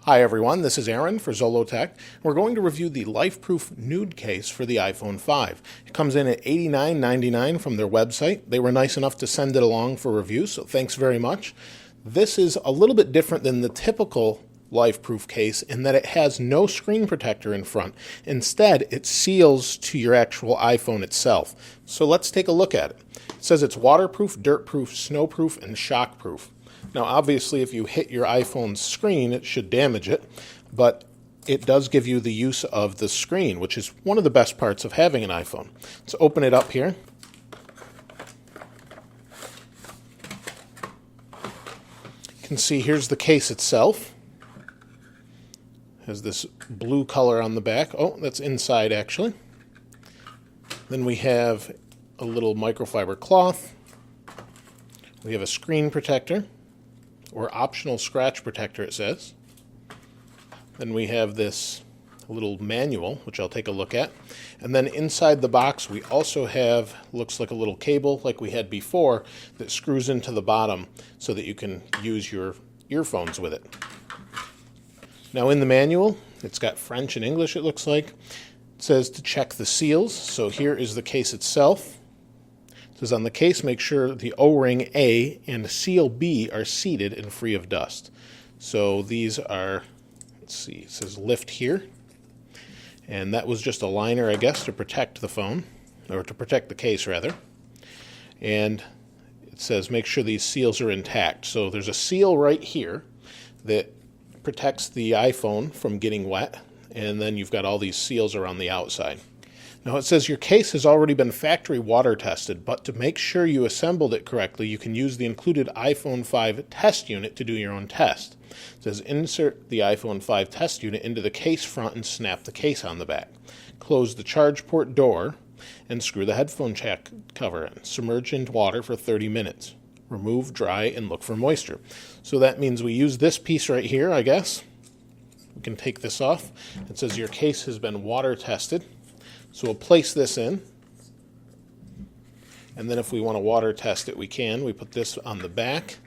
Hi everyone, this is Aaron for Zollotech. We're going to review the LifeProof nude case for the iPhone 5. It comes in at $89.99 from their website. They were nice enough to send it along for review, so thanks very much. This is a little bit different than the typical LifeProof case in that it has no screen protector in front. Instead, it seals to your actual iPhone itself. So let's take a look at it. It says it's waterproof, dirtproof, snowproof, and shockproof. Now, obviously, if you hit your iPhone's screen, it should damage it, but it does give you the use of the screen, which is one of the best parts of having an iPhone. Let's open it up here. You can see here's the case itself. It has this blue color on the back. Oh, that's inside, actually. Then we have a little microfiber cloth. We have a screen protector, or optional scratch protector, it says. Then we have this little manual, which I'll take a look at. And then inside the box, we also have, looks like a little cable like we had before, that screws into the bottom so that you can use your earphones with it. Now in the manual, it's got French and English, it looks like. It says to check the seals. So here is the case itself. It says on the case, make sure the O-ring A and seal B are seated and free of dust. So these are, let's see, it says lift here. And that was just a liner, I guess, to protect the phone, or to protect the case, rather. And it says make sure these seals are intact. So there's a seal right here that protects the iPhone from getting wet. And then you've got all these seals around the outside. Now it says your case has already been factory water tested, but to make sure you assembled it correctly, you can use the included iPhone 5 test unit to do your own test. It says insert the iPhone 5 test unit into the case front and snap the case on the back. Close the charge port door and screw the headphone jack cover in. Submerge in water for 30 minutes. Remove, dry, and look for moisture. So that means we use this piece right here, I guess. We can take this off. It says your case has been water tested. So we'll place this in, and then if we want to water test it, we can. We put this on the back.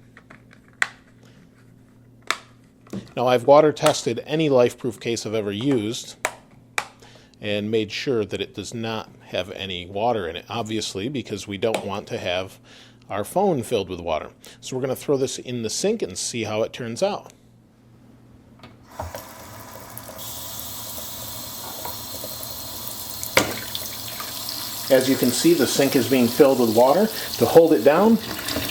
Now I've water tested any LifeProof case I've ever used and made sure that it does not have any water in it, obviously, because we don't want to have our phone filled with water. So we're going to throw this in the sink and see how it turns out. As you can see, the sink is being filled with water. To hold it down,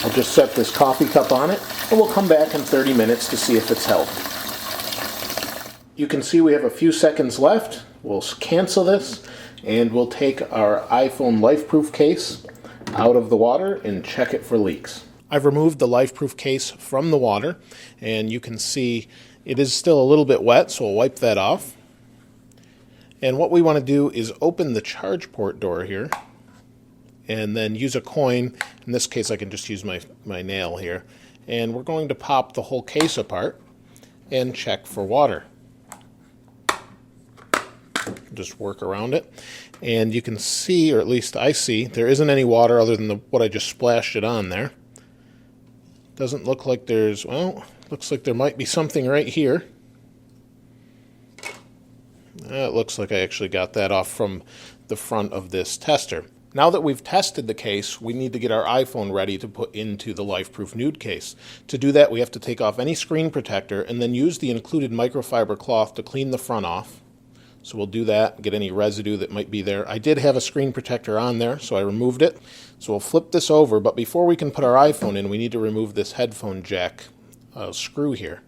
I'll just set this coffee cup on it, and we'll come back in 30 minutes to see if it's held. You can see we have a few seconds left. We'll cancel this, and we'll take our iPhone LifeProof case out of the water and check it for leaks. I've removed the LifeProof case from the water, and you can see it is still a little bit wet, so we'll wipe that off. And what we want to do is open the charge port door here and then use a coin. In this case, I can just use my nail here. And we're going to pop the whole case apart and check for water. Just work around it. And you can see, or at least I see, there isn't any water other than what I just splashed it on there. Doesn't look like there's, well, looks like there might be something right here. It looks like I actually got that off from the front of this tester. Now that we've tested the case, we need to get our iPhone ready to put into the LifeProof nude case. To do that, we have to take off any screen protector and then use the included microfiber cloth to clean the front off. So we'll do that, get any residue that might be there. I did have a screen protector on there, so I removed it. So we'll flip this over, but before we can put our iPhone in, we need to remove this headphone jack screw here.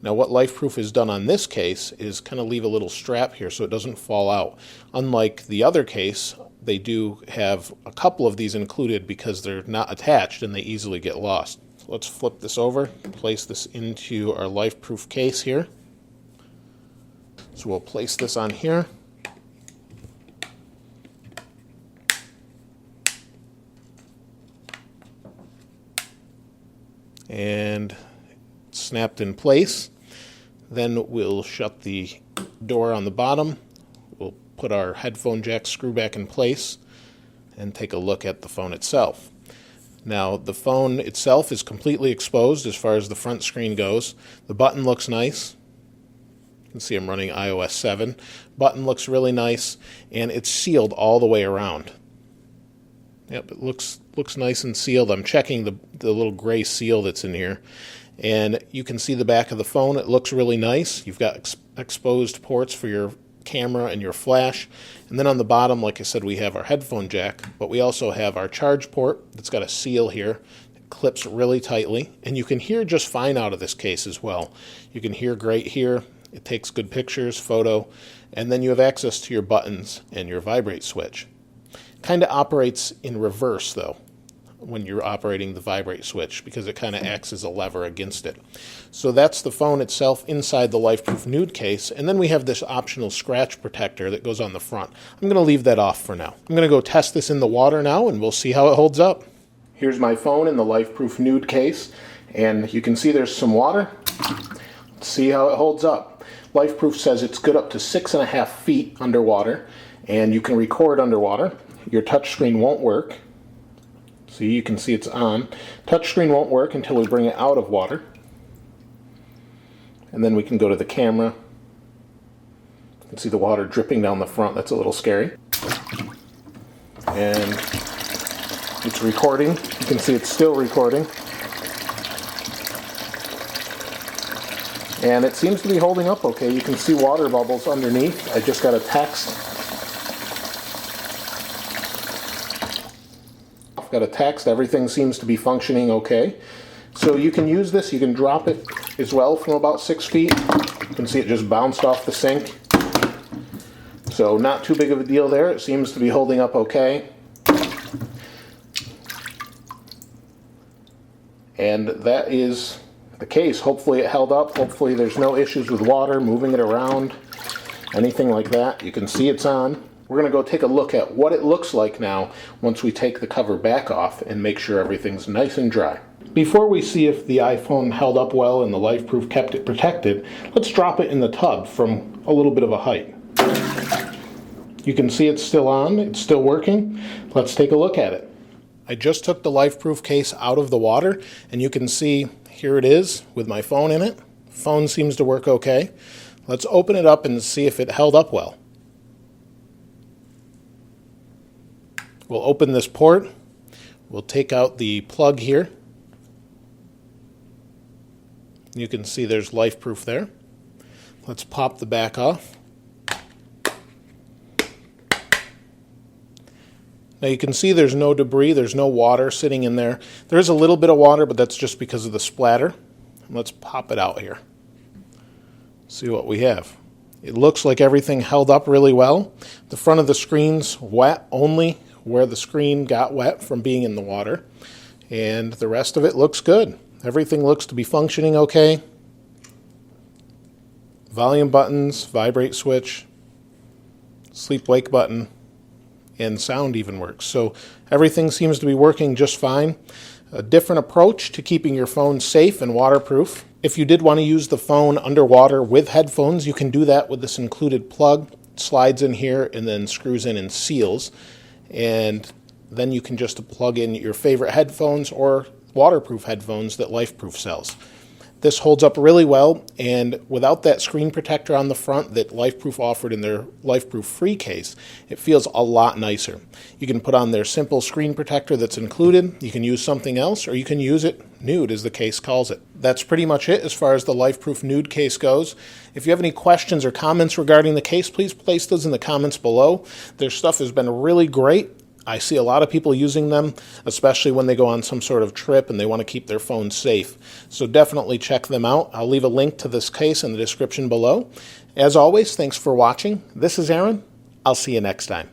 Now what LifeProof has done on this case is kind of leave a little strap here so it doesn't fall out. Unlike the other case, they do have a couple of these included because they're not attached and they easily get lost. So let's flip this over, place this into our LifeProof case here. So we'll place this on here. And snapped in place. Then we'll shut the door on the bottom. We'll put our headphone jack screw back in place and take a look at the phone itself. Now, the phone itself is completely exposed as far as the front screen goes. The button looks nice. can see I'm running iOS 7. Button looks really nice, and it's sealed all the way around. Yep, it looks nice and sealed. I'm checking the little gray seal that's in here, and you can see the back of the phone. It looks really nice. You've got exposed ports for your camera and your flash, and then on the bottom, like I said, we have our headphone jack, but we also have our charge port that's got a seal here. It clips really tightly, and you can hear just fine out of this case as well. You can hear great here. It takes good pictures, photo, and then you have access to your buttons and your vibrate switch. Kind of operates in reverse though when you're operating the vibrate switch, because it kind of acts as a lever against it. So that's the phone itself inside the LifeProof nude case, and then we have this optional scratch protector that goes on the front. I'm going to leave that off for now. I'm going to go test this in the water now, and we'll see how it holds up. Here's my phone in the LifeProof nude case, and you can see there's some water. Let's see how it holds up. LifeProof says it's good up to 6.5 feet underwater, and you can record underwater. Your touchscreen won't work. See, you can see it's on. Touchscreen won't work until we bring it out of water. And then we can go to the camera. You can see the water dripping down the front. That's a little scary. And it's recording. You can see it's still recording. And it seems to be holding up okay. You can see water bubbles underneath. I just got a text. Everything seems to be functioning okay. So you can use this, you can drop it as well from about 6 feet. You can see it just bounced off the sink. So not too big of a deal there. It seems to be holding up okay. And that is the case. Hopefully it held up. Hopefully there's no issues with water, moving it around, anything like that. You can see it's on. We're going to go take a look at what it looks like now once we take the cover back off and make sure everything's nice and dry. Before we see if the iPhone held up well and the LifeProof kept it protected, let's drop it in the tub from a little bit of a height. You can see it's still on, it's still working. Let's take a look at it. I just took the LifeProof case out of the water, and you can see here it is with my phone in it. Phone seems to work okay. Let's open it up and see if it held up well. We'll open this port. We'll take out the plug here. You can see there's LifeProof there. Let's pop the back off. Now you can see there's no debris, there's no water sitting in there. There is a little bit of water, but that's just because of the splatter. Let's pop it out here. See what we have. It looks like everything held up really well. The front of the screen's wet only where the screen got wet from being in the water, and the rest of it looks good. Everything looks to be functioning okay. Volume buttons, vibrate switch, sleep wake button, and sound even works. So everything seems to be working just fine. A different approach to keeping your phone safe and waterproof. If you did want to use the phone underwater with headphones, you can do that with this included plug. It slides in here and then screws in and seals. And then you can just plug in your favorite headphones or waterproof headphones that LifeProof sells. This holds up really well, and without that screen protector on the front that LifeProof offered in their LifeProof free case, it feels a lot nicer. You can put on their simple screen protector that's included, you can use something else, or you can use it nude as the case calls it. That's pretty much it as far as the LifeProof nude case goes. If you have any questions or comments regarding the case, please place those in the comments below. Their stuff has been really great. I see a lot of people using them, especially when they go on some sort of trip and they want to keep their phone safe. So definitely check them out. I'll leave a link to this case in the description below. As always, thanks for watching. This is Aaron. I'll see you next time.